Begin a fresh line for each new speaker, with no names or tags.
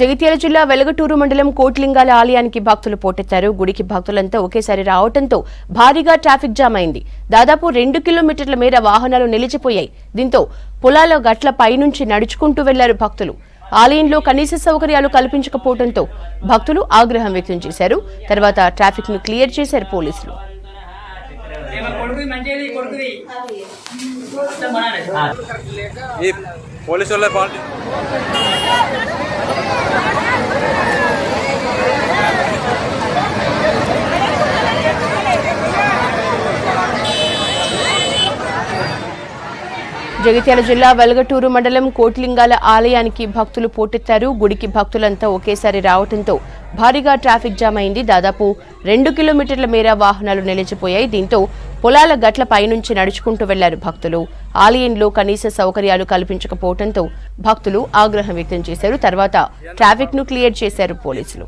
జగిత్యాల జిల్లా వెలగటూరు మండలం కోట్లింగాల ఆలయానికి భక్తులు పోటెత్తారు. గుడికి భక్తులంతా ఒకేసారి రావడంతో భారీగా ట్రాఫిక్ జామ్ అయింది. దాదాపు 2 కిలోమీటర్ల మేర వాహనాలు నిలిచిపోయాయి. దీంతో పొలాల గట్ల పైనుంచి నడుచుకుంటూ వెళ్లారు భక్తులు. ఆలయంలో కనీస సౌకర్యాలు కల్పించకపోవడంతో భక్తులు ఆగ్రహం వ్యక్తం చేశారు. తర్వాత ట్రాఫిక్ ను క్లియర్ చేశారు పోలీసులు. జగిత్యాల జిల్లా వెలగటూరు మండలం కోట్లింగాల ఆలయానికి భక్తులు పోటెత్తారు. గుడికి భక్తులంతా ఒకేసారి రావడంతో భారీగా ట్రాఫిక్ జామ్ అయింది. దాదాపు 2 కిలోమీటర్ల మేర వాహనాలు నిలిచిపోయాయి. దీంతో పొలాల గట్ల పైనుంచి నడుచుకుంటూ వెళ్లారు భక్తులు. ఆలయంలో కనీస సౌకర్యాలు కల్పించకపోవడంతో భక్తులు ఆగ్రహం వ్యక్తం చేశారు. తర్వాత ట్రాఫిక్ ను క్లియర్ చేశారు పోలీసులు.